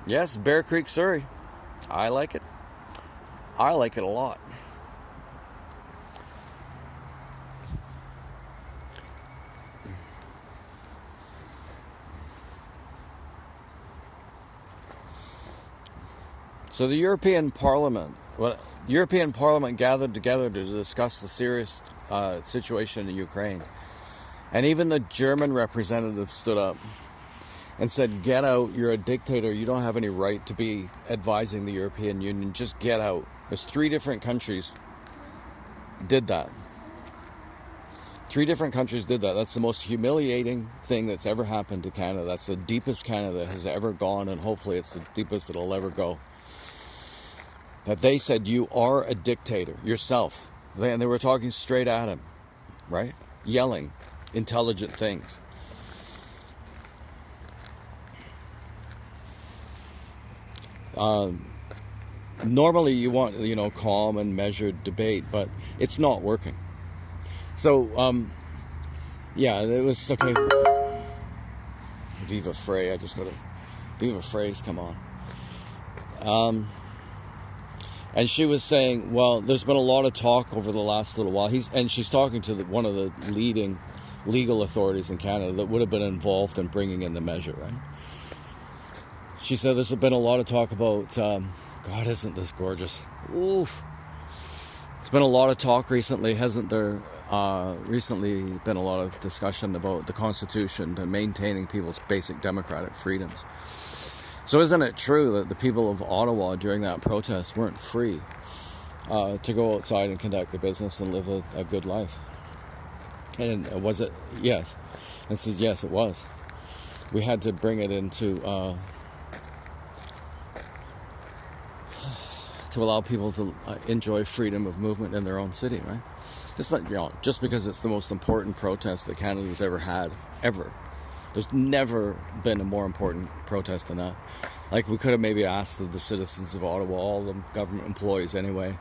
Yes, Bear Creek, Surrey. I like it. I like it a lot. So the European Parliament gathered together to discuss the serious situation in Ukraine. And even the German representative stood up and said, get out, you're a dictator, you don't have any right to be advising the European Union, just get out. There's 3 different countries did that. 3 different countries did that. That's the most humiliating thing that's ever happened to Canada. That's the deepest Canada has ever gone, and hopefully it's the deepest it'll ever go. That they said, you are a dictator yourself. And they were talking straight at him, right? Yelling intelligent things. Normally you want, calm and measured debate, but it's not working. So, yeah, it was okay. Viva Frey, I just got to... Viva Frey's come on. And she was saying, well, there's been a lot of talk over the last little while. She's talking to one of the leading legal authorities in Canada that would have been involved in bringing in the measure, right? She said there's been a lot of talk about, God, isn't this gorgeous? Oof. There's been a lot of talk recently, hasn't there? Recently been a lot of discussion about the Constitution and maintaining people's basic democratic freedoms. So isn't it true that the people of Ottawa during that protest weren't free to go outside and conduct their business and live a good life? And was it? Yes. I said, yes, it was. We had to bring it into... to allow people to enjoy freedom of movement in their own city, right? Just because it's the most important protest that Canada's ever had, ever. There's never been a more important protest than that. Like, we could have maybe asked the citizens of Ottawa, all the government employees anyway,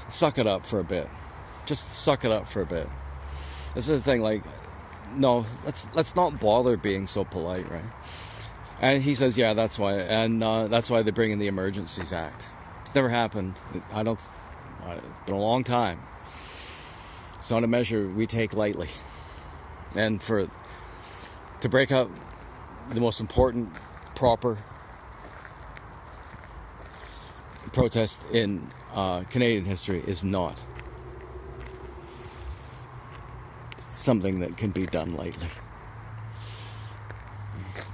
suck it up for a bit. Just suck it up for a bit. This is the thing, no, let's not bother being so polite, right? And he says, yeah, that's why. And that's why they bring in the Emergencies Act. It's never happened. It's been a long time. It's not a measure we take lightly. And to break up the most important, proper protest in Canadian history is not something that can be done lightly.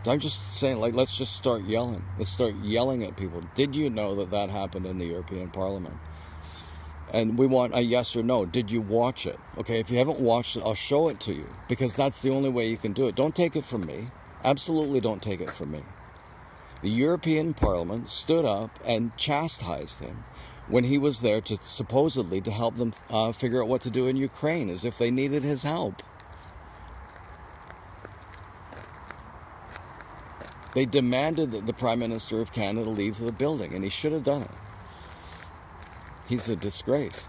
I'm just saying, let's just start yelling. Let's start yelling at people. Did you know that happened in the European Parliament? And we want a yes or no. Did you watch it? Okay, if you haven't watched it, I'll show it to you. Because that's the only way you can do it. Don't take it from me. Absolutely don't take it from me. The European Parliament stood up and chastised him when he was there supposedly to help them figure out what to do in Ukraine, as if they needed his help. They demanded that the Prime Minister of Canada leave the building, and he should have done it. He's a disgrace.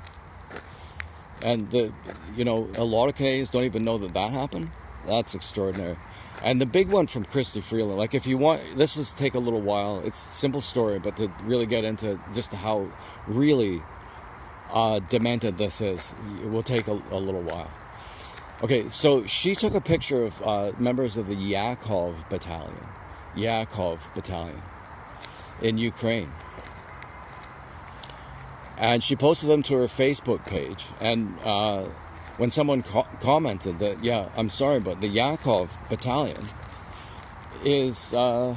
And a lot of Canadians don't even know that happened. That's extraordinary. And the big one from Chrystia Freeland, if you want, take a little while. It's a simple story, but to really get into just how really demented this is, it will take a little while. Okay, so she took a picture of members of the Yakov Battalion in Ukraine. And she posted them to her Facebook page. And when someone commented that, yeah, I'm sorry, but the Yakov Battalion is, they're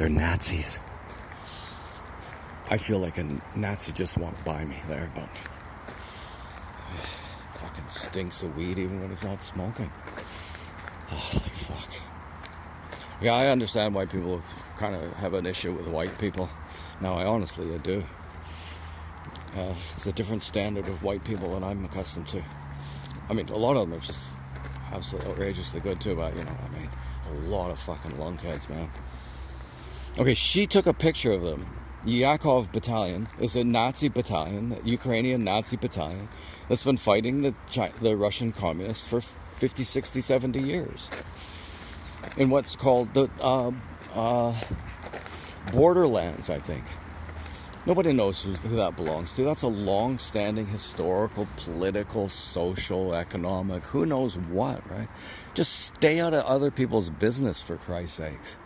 Nazis. I feel like a Nazi just walked by me there, but fucking stinks of weed even when it's not smoking. Holy fuck. Yeah, I understand why people kind of have an issue with white people. Now, I do. It's a different standard of white people than I'm accustomed to. I mean, a lot of them are just absolutely outrageously good too, but a lot of fucking lunkheads, man. Okay, she took a picture of them. Yakov Battalion is a Nazi battalion, a Ukrainian Nazi battalion that's been fighting the Russian communists for 50, 60, 70 years. In what's called the Borderlands, I think. Nobody knows who that belongs to. That's a long-standing historical, political, social, economic, who knows what, right? Just stay out of other people's business, for Christ's sakes.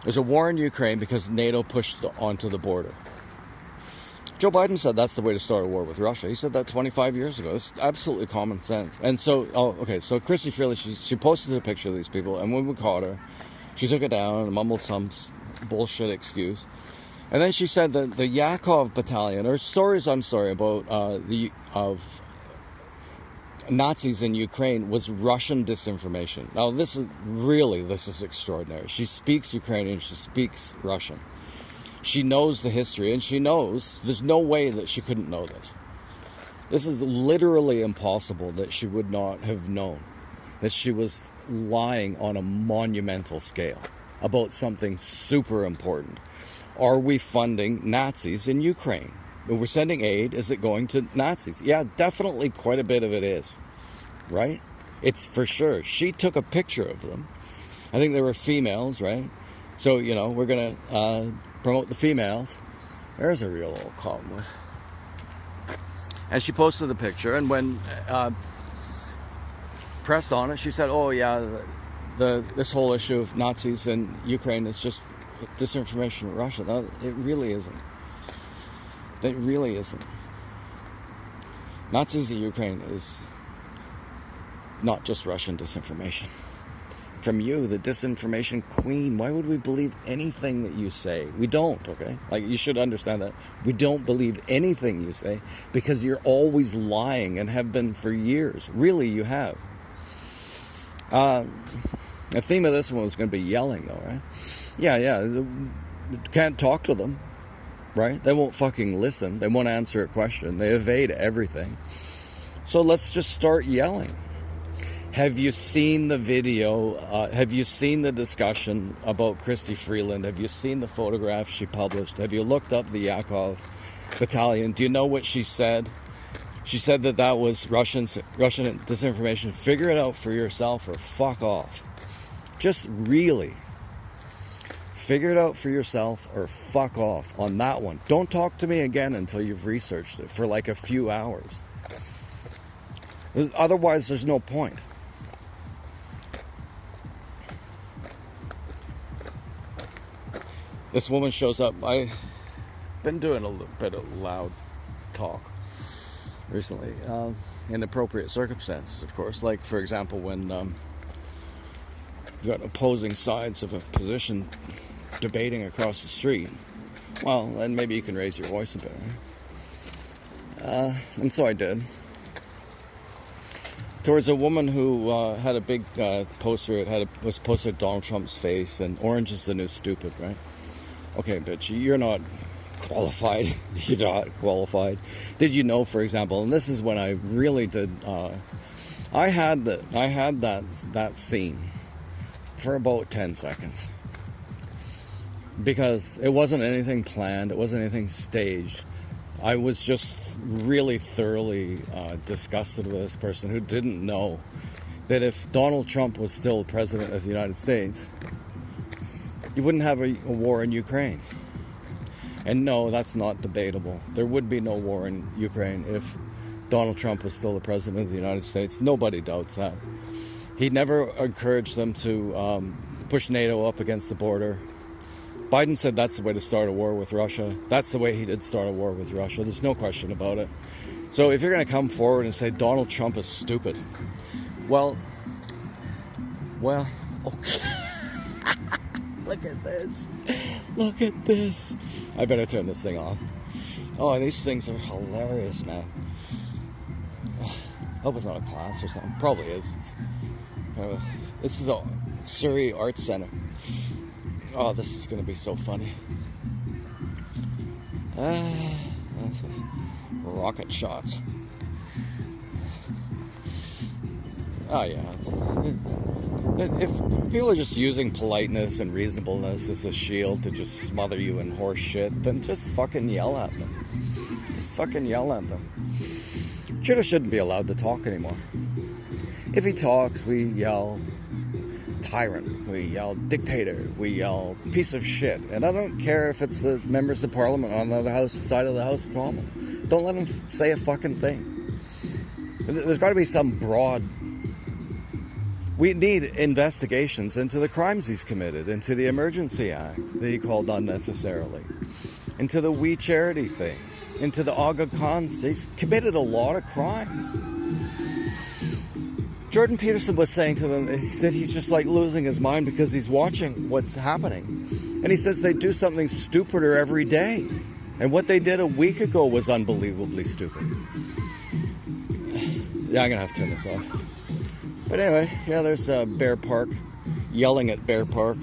There's a war in Ukraine because NATO pushed onto the border. Joe Biden said that's the way to start a war with Russia. He said that 25 years ago. It's absolutely common sense. And so, so Christy Freeland, she posted a picture of these people, and when we caught her, she took it down and mumbled some bullshit excuse. And then she said that the Yakov battalion, or stories, about of Nazis in Ukraine was Russian disinformation. Now, this is extraordinary. She speaks Ukrainian, she speaks Russian. She knows the history, and she knows there's no way that she couldn't know this. This is literally impossible that she would not have known that she was lying on a monumental scale about something super important. Are we funding Nazis in Ukraine? We're sending aid. Is it going to Nazis? Yeah, definitely quite a bit of it is, right? It's for sure. She took a picture of them. I think they were females, right? So, we're going to promote the females. There's a real old cottonwood. And she posted the picture, and when pressed on it, she said, oh yeah, this whole issue of Nazis in Ukraine is just disinformation from Russia. No, it really isn't. It really isn't. Nazis in Ukraine is not just Russian disinformation. From you, the disinformation queen, why would we believe anything that you say? We don't, okay? Like, you should understand that. We don't believe anything you say because you're always lying and have been for years. Really, you have. The theme of this one is going to be yelling, though, right? Yeah. Can't talk to them, right? They won't fucking listen. They won't answer a question. They evade everything. So let's just start yelling. Have you seen the video? Have you seen the discussion about Christy Freeland? Have you seen the photographs she published? Have you looked up the Yakov battalion? Do you know what she said? She said that was Russian disinformation. Figure it out for yourself or fuck off. Just really figure it out for yourself or fuck off on that one. Don't talk to me again until you've researched it for like a few hours. Otherwise, there's no point. This woman shows up. I've been doing a little bit of loud talk recently, in appropriate circumstances, of course. Like, for example, when you've got opposing sides of a position debating across the street. Well, then maybe you can raise your voice a bit, right? And so I did. Towards a woman who had a big poster. It was posted Donald Trump's face, and orange is the new stupid, right? Okay, bitch, you're not qualified. You're not qualified. Did you know, for example, and this is when I really did, I had that scene for about 10 seconds. Because it wasn't anything planned, it wasn't anything staged. I was just really thoroughly disgusted with this person who didn't know that if Donald Trump was still president of the United States, you wouldn't have a war in Ukraine. And no, that's not debatable. There would be no war in Ukraine if Donald Trump was still the president of the United States. Nobody doubts that. He never encouraged them to push NATO up against the border. Biden said that's the way to start a war with Russia. That's the way he did start a war with Russia. There's no question about it. So if you're going to come forward and say Donald Trump is stupid, well, okay. Look at this. Look at this. I better turn this thing on. Oh, these things are hilarious, man. Hope it's not a class or something. Probably is. This is the Surrey Arts Center. Oh, this is going to be so funny. That's rocket shots. Oh, yeah. If people are just using politeness and reasonableness as a shield to just smother you in horse shit, then just fucking yell at them. Just fucking yell at them. Trudeau shouldn't be allowed to talk anymore. If he talks, we yell. tyrant, we yell dictator, we yell piece of shit. And I don't care if it's the members of parliament on the other side of the House of Commons. Don't let them say a fucking thing. There's got to be some broad... We need investigations into the crimes he's committed, into the Emergency Act that he called unnecessarily, into the We Charity thing, into the Aga Khan. He's committed a lot of crimes. Jordan Peterson was saying to them that he's just like losing his mind because he's watching what's happening. And he says they do something stupider every day. And what they did a week ago was unbelievably stupid. Yeah, I'm going to have to turn this off. But anyway, yeah, there's Bear Park, yelling at Bear Park.